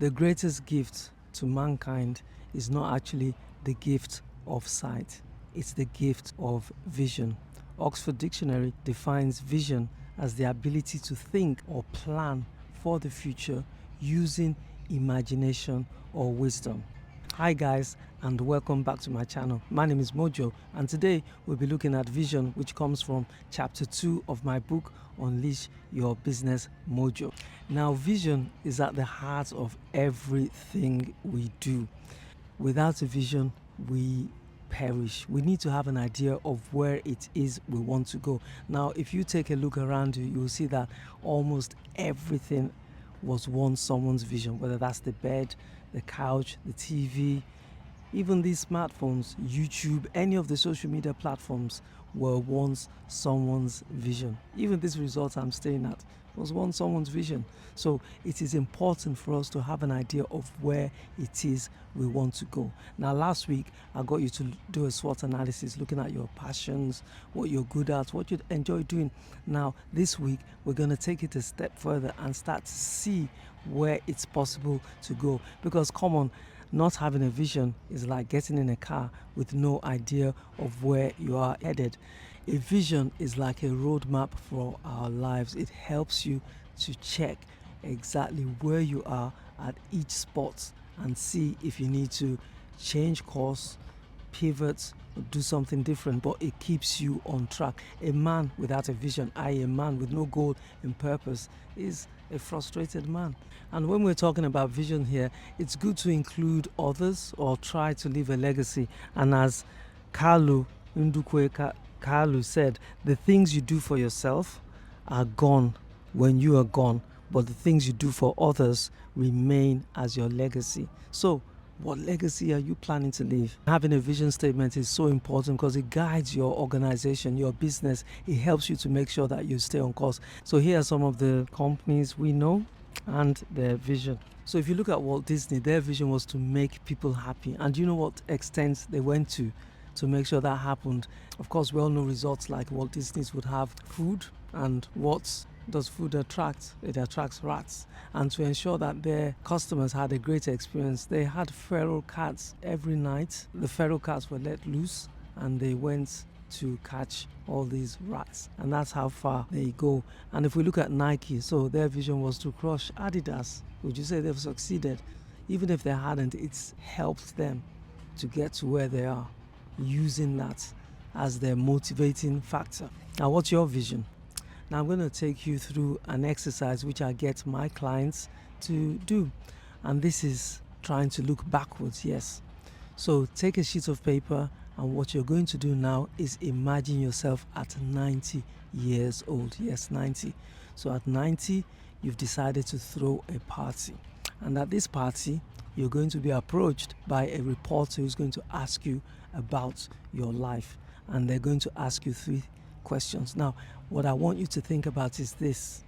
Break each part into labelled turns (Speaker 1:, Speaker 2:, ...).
Speaker 1: The greatest gift to mankind is not actually the gift of sight, it's the gift of vision. Oxford Dictionary defines vision as the ability to think or plan for the future using imagination or wisdom. Hi guys, and welcome back to my channel. My name is Mojo, and today we'll be looking at vision, which comes from chapter 2 of my book, Unleash Your Business Mojo. Now, vision is at the heart of everything we do. Without a vision, we perish. We need to have an idea of where it is we want to go. Now, if you take a look around you, you'll see that almost everything was once someone's vision, whether that's the bed, the couch, the TV, even these smartphones, YouTube, any of the social media platforms were once someone's vision. Even this result I'm staying at was once someone's vision. So it is important for us to have an idea of where it is we want to go. Now, last week I got you to do a SWOT analysis, looking at your passions, what you're good at, what you enjoy doing. Now, this week we're going to take it a step further and start to see where it's possible to go. Because come on, not having a vision is like getting in a car with no idea of where you are headed. A vision is like a roadmap for our lives. It helps you to check exactly where you are at each spot and see if you need to change course, pivot, or do something different, but it keeps you on track. A man without a vision, i.e. a man with no goal and purpose, is a frustrated man. And when we're talking about vision here, it's good to include others or try to leave a legacy. And as Kalu Ndukwe Kalu said, the things you do for yourself are gone when you are gone, but the things you do for others remain as your legacy. So what legacy are you planning to leave? Having a vision statement is so important because it guides your organization, your business. It helps you to make sure that you stay on course. So here are some of the companies we know and their vision. So if you look at Walt Disney, their vision was to make people happy. And you know what extent they went to make sure that happened? Of course, we all know results like Walt Disney's would have food, and what does food attract? It attracts rats. And to ensure that their customers had a great experience, they had feral cats every night. The feral cats were let loose and they went to catch all these rats, and that's how far they go. And if we look at Nike, so their vision was to crush Adidas. Would you say they've succeeded? Even if they hadn't, it's helped them to get to where they are, using that as their motivating factor. Now, what's your vision? Now, I'm going to take you through an exercise which I get my clients to do, and this is trying to look backwards. Yes, so take a sheet of paper, and what you're going to do now is imagine yourself at 90 years old. Yes, 90. So at 90, you've decided to throw a party, and at this party you're going to be approached by a reporter who's going to ask you about your life, and they're going to ask you 3 questions. Now, what I want you to think about is this.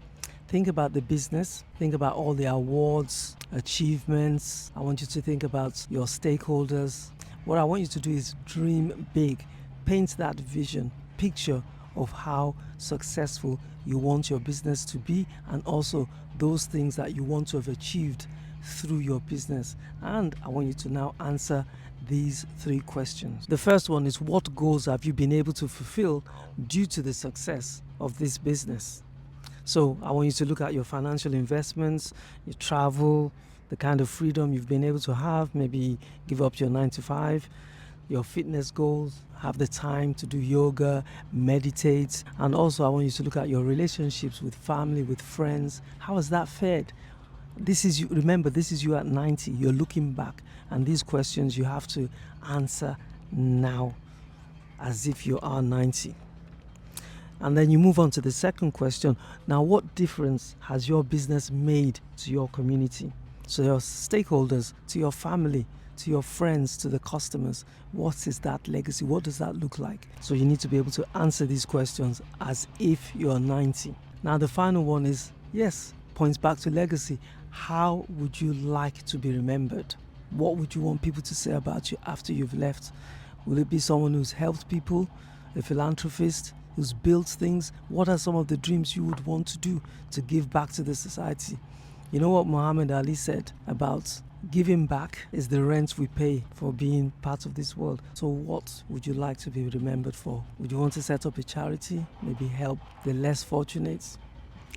Speaker 1: Think about the business, think about all the awards, achievements. I want you to think about your stakeholders. What I want you to do is dream big, paint that vision, picture of how successful you want your business to be, and also those things that you want to have achieved through your business. And I want you to now answer these 3 questions. The first one is, what goals have you been able to fulfill due to the success of this business? So I want you to look at your financial investments, your travel, the kind of freedom you've been able to have, maybe give up your 9 to 5, your fitness goals, have the time to do yoga, meditate. And also I want you to look at your relationships with family, with friends. How has that fared? This is you. Remember, this is you at 90. You're looking back, and these questions you have to answer now as if you are 90. And then you move on to the second question. Now, what difference has your business made to your community, to your stakeholders, to your family, to your friends, to the customers? What is that legacy? What does that look like? So you need to be able to answer these questions as if you are 90. Now, the final one is, yes, points back to legacy. How would you like to be remembered? What would you want people to say about you after you've left? Will it be someone who's helped people, a philanthropist who's built things? What are some of the dreams you would want to do to give back to the society? You know what Muhammad Ali said about giving back is the rent we pay for being part of this world. So what would you like to be remembered for? Would you want to set up a charity, maybe help the less fortunate,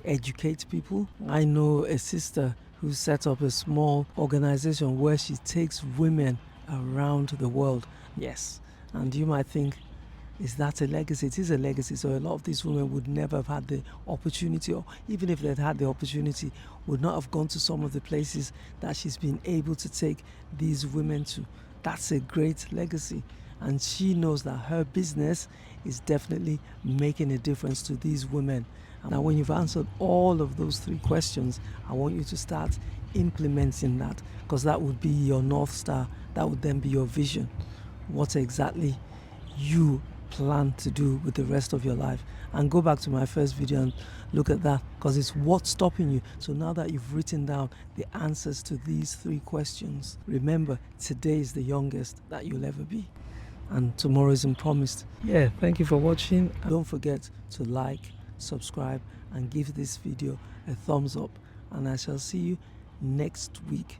Speaker 1: educate people? I know a sister who set up a small organization where she takes women around the world. Yes, and you might think, is that a legacy? It is a legacy. So a lot of these women would never have had the opportunity, or even if they'd had the opportunity, would not have gone to some of the places that she's been able to take these women to. That's a great legacy. And she knows that her business is definitely making a difference to these women. Now, when you've answered all of those 3 questions, I want you to start implementing that, because that would be your North Star. That would then be your vision. What exactly you plan to do with the rest of your life. And go back to my first video and look at that, because it's what's stopping you. So now that you've written down the answers to these 3 questions, remember, today is the youngest that you'll ever be, and tomorrow isn't promised. Yeah, thank you for watching. Don't forget to like, subscribe, and give this video a thumbs up, and I shall see you next week